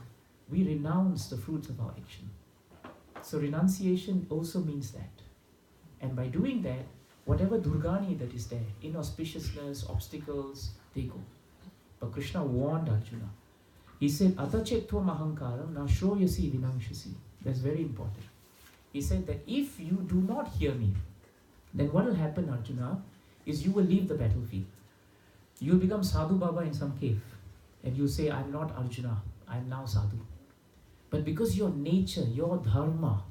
we renounce the fruits of our action. So renunciation also means that. And by doing that, whatever Durgani that is there, inauspiciousness, obstacles, they go. But Krishna warned Arjuna. He said, Atachetva mahankaram na shroyasi vinamshasi. That's very important. He said that if you do not hear me, then what will happen, Arjuna, is you will leave the battlefield. You will become Sadhu Baba in some cave. And you say, I'm not Arjuna, I'm now Sadhu. But because your nature, your dharma,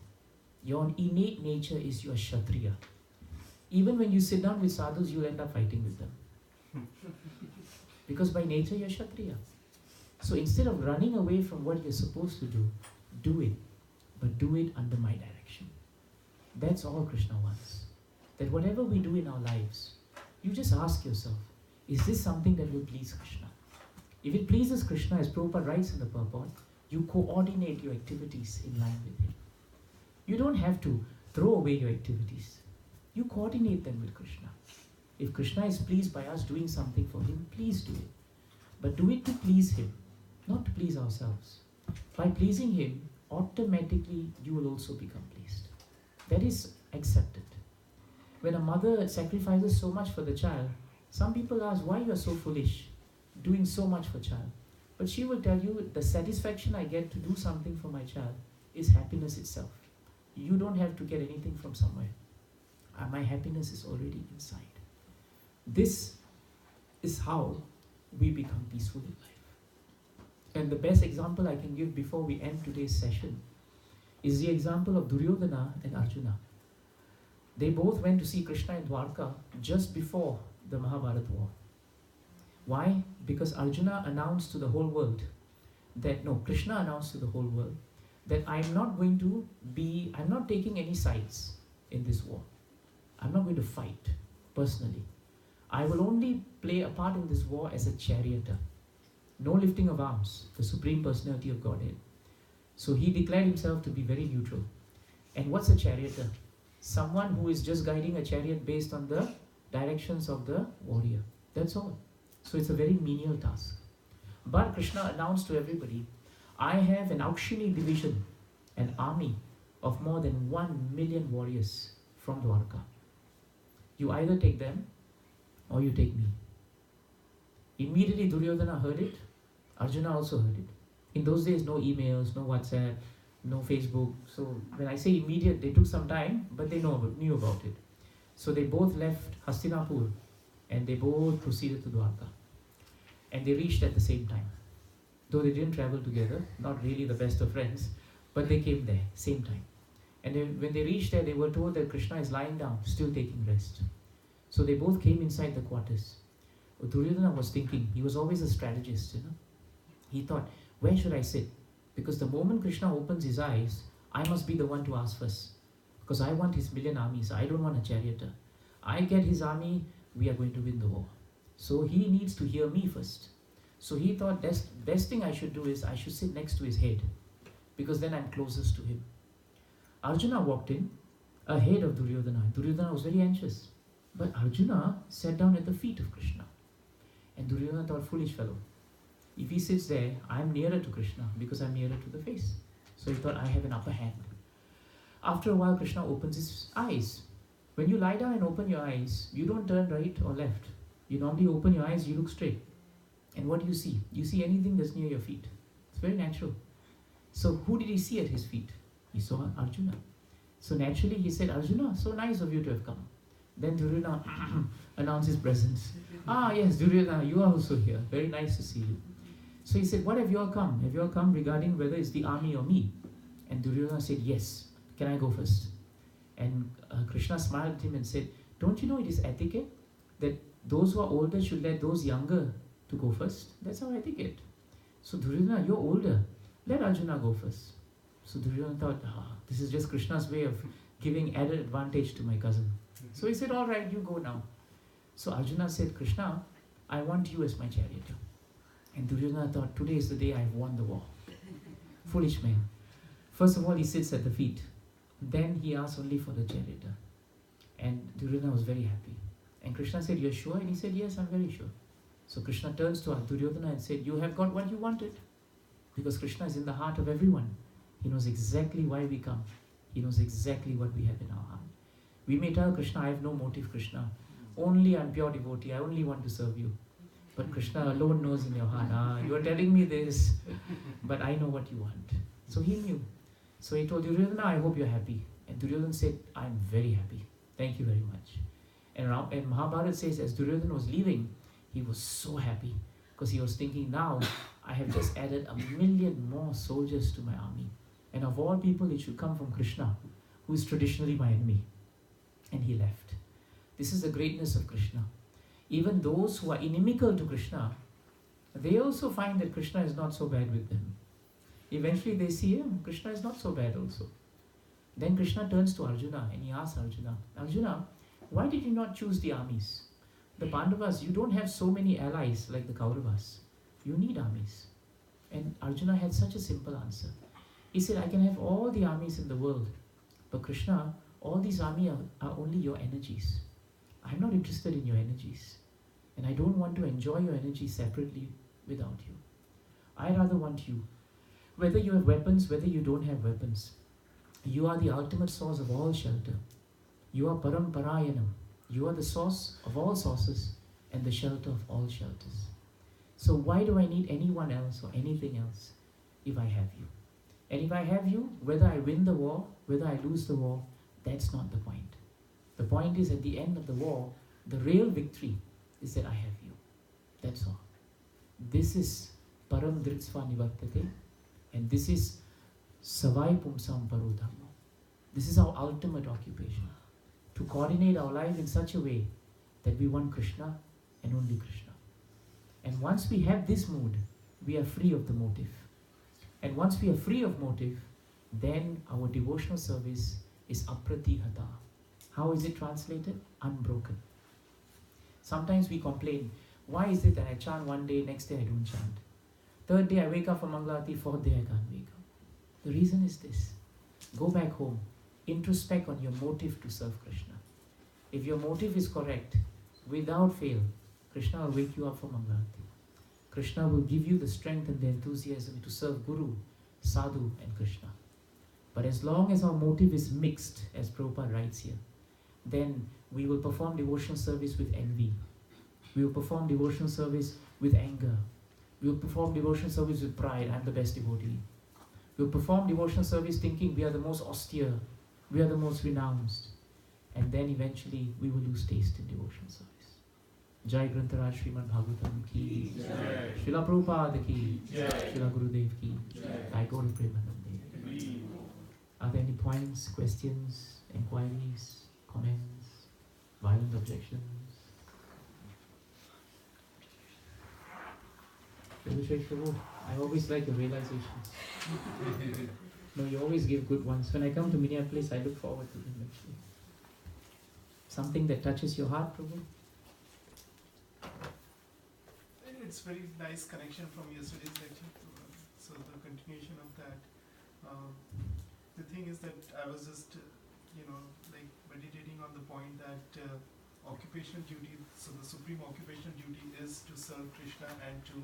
your innate nature is your Kshatriya. Even when you sit down with sadhus, you'll end up fighting with them. Because by nature you're Kshatriya. So instead of running away from what you're supposed to do it. But do it under my direction. That's all Krishna wants. That whatever we do in our lives, you just ask yourself, is this something that will please Krishna? If it pleases Krishna, as Prabhupada writes in the purport, you coordinate your activities in line with him. You don't have to throw away your activities. You coordinate them with Krishna. If Krishna is pleased by us doing something for him, please do it. But do it to please him, not to please ourselves. By pleasing him, automatically you will also become pleased. That is accepted. When a mother sacrifices so much for the child, some people ask, why you are so foolish, doing so much for child? But she will tell you, the satisfaction I get to do something for my child is happiness itself. You don't have to get anything from somewhere. My happiness is already inside. This is how we become peaceful in life. And the best example I can give before we end today's session is the example of Duryodhana and Arjuna. They both went to see Krishna in Dwarka just before the Mahabharata war. Why? Because Arjuna announced to the whole world Krishna announced to the whole world that I'm not taking any sides in this war. I'm not going to fight personally. I will only play a part in this war as a charioteer. No lifting of arms, the Supreme Personality of Godhead. So he declared himself to be very neutral. And what's a charioteer? Someone who is just guiding a chariot based on the directions of the warrior. That's all. So it's a very menial task. But Krishna announced to everybody, I have an Aukshini division, an army of more than 1 million warriors from Dwarka. You either take them or you take me. Immediately Duryodhana heard it, Arjuna also heard it. In those days, no emails, no WhatsApp, no Facebook. So when I say immediate, they took some time, but they knew about it. So they both left Hastinapur and they both proceeded to Dwarka. And they reached at the same time. Though they didn't travel together, not really the best of friends, but they came there, same time. And when they reached there, they were told that Krishna is lying down, still taking rest. So they both came inside the quarters. Duryodhana was thinking, he was always a strategist, He thought, where should I sit? Because the moment Krishna opens his eyes, I must be the one to ask first. because I want his million armies. I don't want a charioteer. I get his army, we are going to win the war. So he needs to hear me first. So he thought best thing I should do is I should sit next to his head, because then I'm closest to him. Arjuna walked in ahead of Duryodhana. Duryodhana was very anxious. But Arjuna sat down at the feet of Krishna. And Duryodhana thought, foolish fellow. If he sits there, I'm nearer to Krishna because I'm nearer to the face. So he thought, I have an upper hand. After a while, Krishna opens his eyes. When you lie down and open your eyes, you don't turn right or left. You normally open your eyes, you look straight. And what do you see? You see anything that's near your feet. It's very natural. So who did he see at his feet? He saw Arjuna. So naturally he said, Arjuna, so nice of you to have come. Then Duryodhana announced his presence. Ah yes, Duryodhana, you are also here. Very nice to see you. So he said, what have you all come? Have you all come regarding whether it's the army or me? And Duryodhana said, yes. Can I go first? And Krishna smiled at him and said, don't you know it is etiquette that those who are older should let those younger to go first? That's our etiquette. So Duryodhana, you're older. Let Arjuna go first. So Duryodhana thought, this is just Krishna's way of giving added advantage to my cousin. So he said, all right, you go now. So Arjuna said, Krishna, I want you as my charioteer. And Duryodhana thought, today is the day I've won the war. Foolish man. First of all, he sits at the feet. Then he asks only for the charioteer. And Duryodhana was very happy. And Krishna said, you're sure? And he said, yes, I'm very sure. So Krishna turns to Duryodhana and said, you have got what you wanted. Because Krishna is in the heart of everyone. He knows exactly why we come. He knows exactly what we have in our heart. We may tell Krishna, I have no motive, Krishna. Only I'm pure devotee. I only want to serve you. But Krishna alone knows in your heart, you are telling me this, but I know what you want. So he knew. So he told Duryodhana, I hope you're happy. And Duryodhana said, I'm very happy. Thank you very much. And Mahabharata says, as Duryodhana was leaving, he was so happy. Because he was thinking, now I have just added 1,000,000 more soldiers to my army. And of all people, it should come from Krishna, who is traditionally my enemy. And he left. This is the greatness of Krishna. Even those who are inimical to Krishna, they also find that Krishna is not so bad with them. Eventually they see him, Krishna is not so bad also. Then Krishna turns to Arjuna and he asks Arjuna, Arjuna, why did you not choose the armies? The Pandavas, you don't have so many allies like the Kauravas. You need armies. And Arjuna had such a simple answer. He said, I can have all the armies in the world, but Krishna, all these armies are only your energies. I'm not interested in your energies. And I don't want to enjoy your energy separately without you. I rather want you. Whether you have weapons, whether you don't have weapons, you are the ultimate source of all shelter. You are Param Parayanam. You are the source of all sources and the shelter of all shelters. So why do I need anyone else or anything else if I have you? And if I have you, whether I win the war, whether I lose the war, that's not the point. The point is, at the end of the war, the real victory is that I have you. That's all. This is Param Dritsva Nivartate, and this is Savai Pumsam Parodhammo. This is our ultimate occupation. To coordinate our life in such a way that we want Krishna and only Krishna. And once we have this mood, we are free of the motive. And once we are free of motive, then our devotional service is apratihata. How is it translated? Unbroken. Sometimes we complain, why is it that I chant one day, next day I don't chant? Third day I wake up for Mangalati, fourth day I can't wake up. The reason is this. Go back home. Introspect on your motive to serve Krishna. If your motive is correct, without fail, Krishna will wake you up for Mangalati. Krishna will give you the strength and the enthusiasm to serve Guru, Sadhu and Krishna. But as long as our motive is mixed, as Prabhupada writes here, then we will perform devotional service with envy. We will perform devotional service with anger. We will perform devotional service with pride. I'm the best devotee. We will perform devotional service thinking we are the most austere. We are the most renounced. And then eventually we will lose taste in devotional service. Jai Grantaraj Srimad Bhagavatam ki Jai. Srila Prabhupada ki Jai. Srila Gurudev ki Jai. I go to Premanande. Are there any points, questions, inquiries, comments, violent objections? I always like the realizations. No, you always give good ones. When I come to Minneapolis, I look forward to them actually. Something that touches your heart, Prabhu? It's very nice connection from yesterday's lecture. So the continuation of that. The thing is that I was just, like meditating on the point that occupational duty, so the supreme occupational duty is to serve Krishna and to,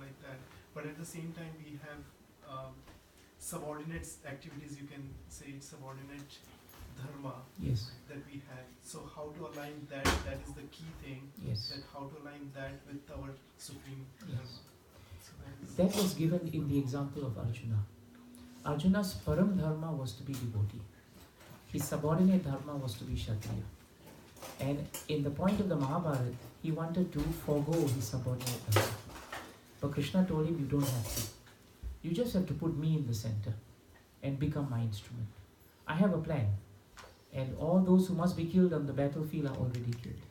like that. But at the same time, we have subordinate activities, you can say subordinate dharma Yes. that we have. So how to align that is the key thing. Yes. That how to align that with our supreme Yes. dharma. So That was given in the example of Arjuna. Arjuna's param dharma was to be devotee. His subordinate dharma was to be Kshatriya. And in the point of the Mahabharata, he wanted to forego his subordinate dharma. But Krishna told him, you don't have to. You just have to put me in the center and become my instrument. I have a plan. And all those who must be killed on the battlefield are already killed.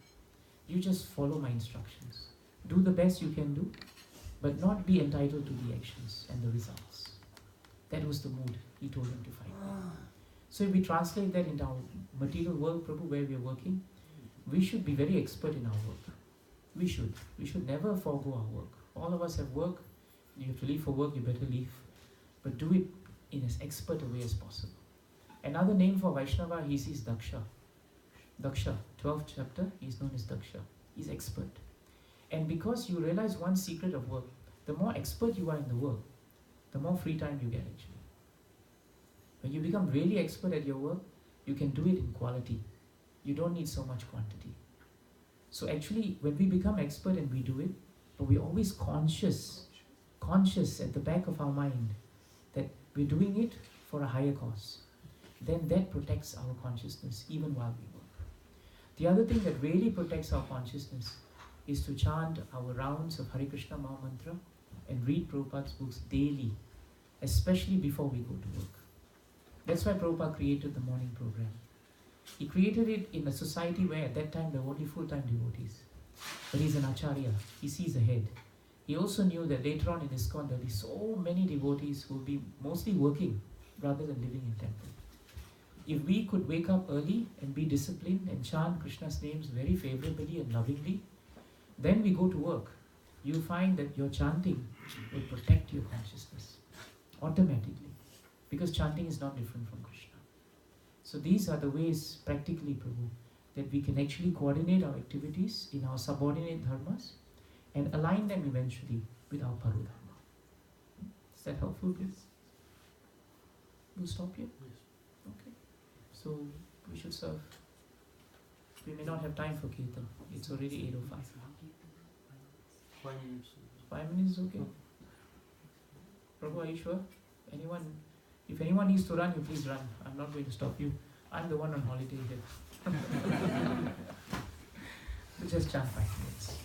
You just follow my instructions. Do the best you can do, but not be entitled to the actions and the results. That was the mood he told him to fight with. So if we translate that into our material world, Prabhu, where we are working, we should be very expert in our work. We should. We should never forego our work. All of us have work. You have to leave for work, you better leave. But do it in as expert a way as possible. Another name for Vaishnava, he is Daksha. Daksha, 12th chapter, he is known as Daksha. He is expert. And because you realize one secret of work, the more expert you are in the work, the more free time you get actually. When you become really expert at your work, you can do it in quality. You don't need so much quantity. So actually, when we become expert and we do it, but we're always conscious at the back of our mind that we're doing it for a higher cause, then that protects our consciousness even while we work. The other thing that really protects our consciousness is to chant our rounds of Hare Krishna Maha Mantra and read Prabhupada's books daily, especially before we go to work. That's why Prabhupada created the morning program. He created it in a society where at that time there were only full-time devotees. But he's an acharya, he sees ahead. He also knew that later on in ISKCON there will be so many devotees who will be mostly working rather than living in temple. If we could wake up early and be disciplined and chant Krishna's names very favorably and lovingly, then we go to work. You find that your chanting will protect your consciousness automatically, because chanting is not different from Krishna. So these are the ways, practically, Prabhu, that we can actually coordinate our activities in our subordinate dharmas and align them eventually with our paru dharma. Is that helpful? Yes. We'll stop here? Yes. Okay. So we should serve. We may not have time for Kirtan. It's already 8:05. 5 minutes. 5 minutes is okay? Prabhu, are you sure? If anyone needs to run, you please run. I'm not going to stop you. I'm the one on holiday here. So just chant 5 minutes.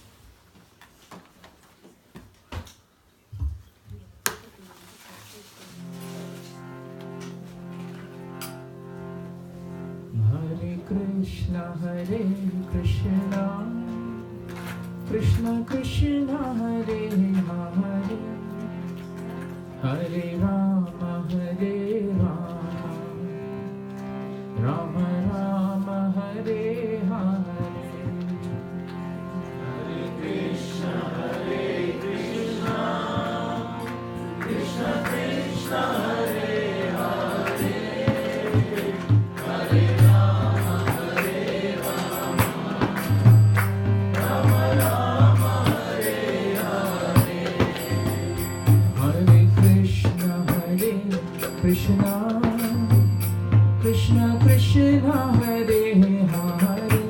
Hare Krishna, Krishna Krishna, Hare Hare, Hare Rama, Rama Rama, Hare Hare. Hare Krishna, Krishna Krishna, Hare Hare, Hare Rama, Rama Rama, Hare Hare. Hare Krishna, Krishna Krishna, Hare Hare,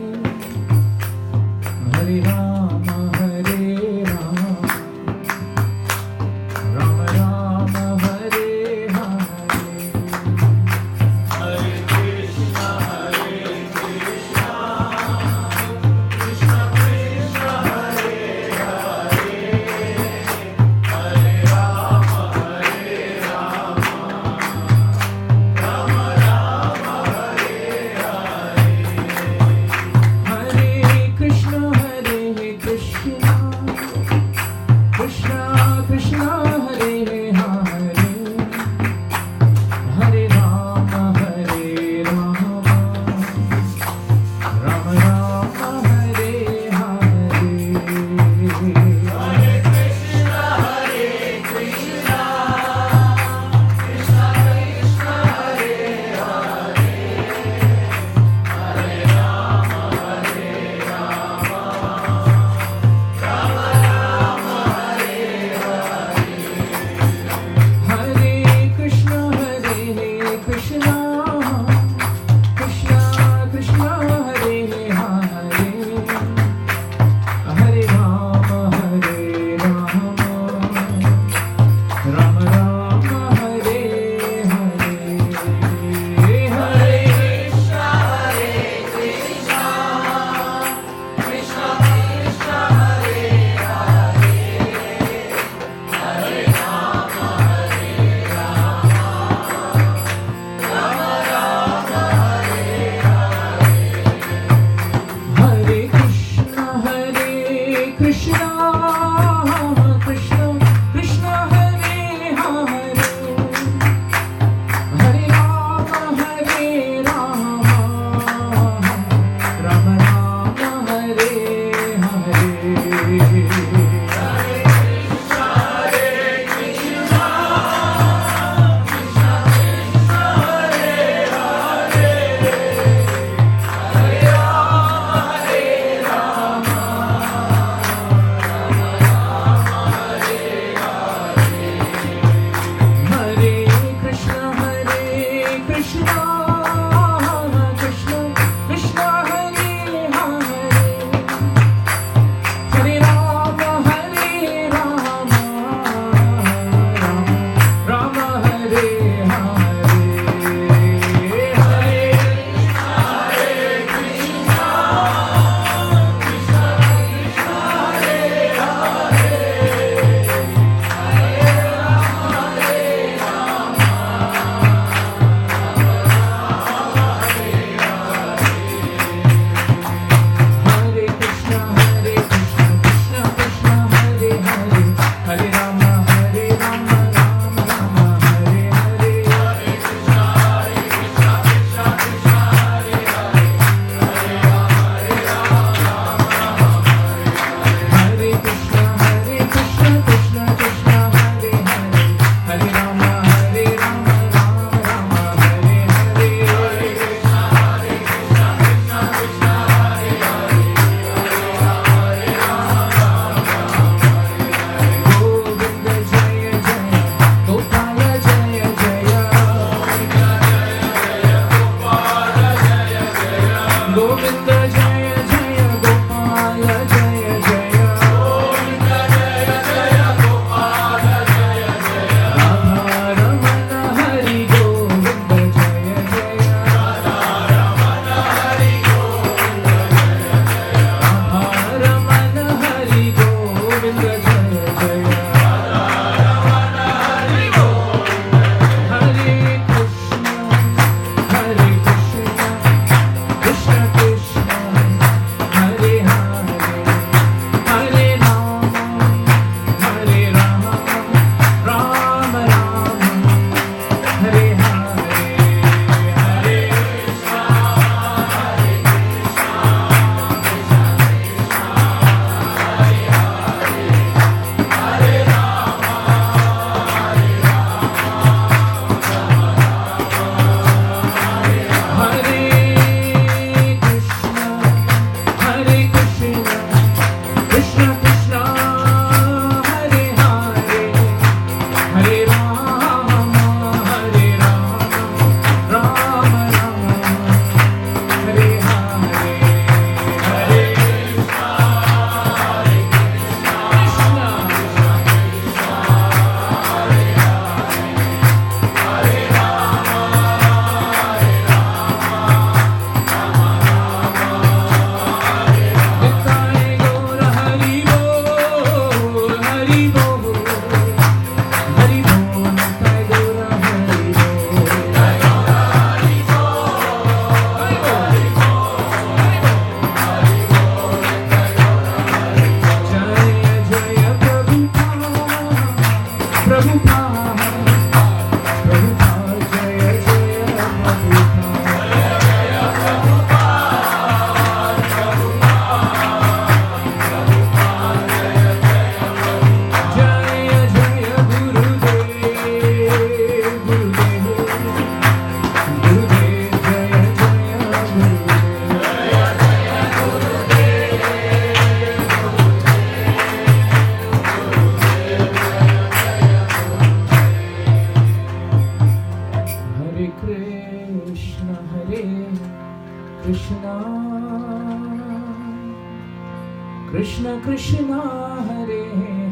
Krishna Krishna Hare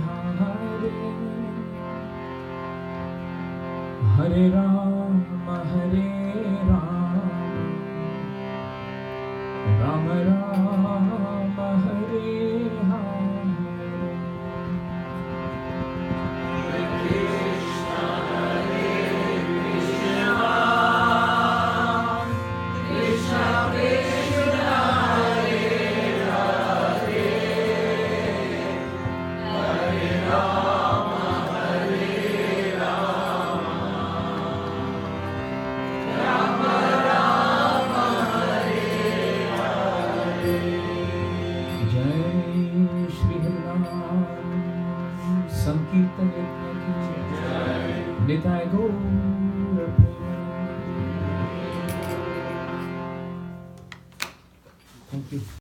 Hare Hare Rama Rama Rama Hare Hare Sankirtan Yajna ki jai, Nitai Gaur Premanand. Thank you.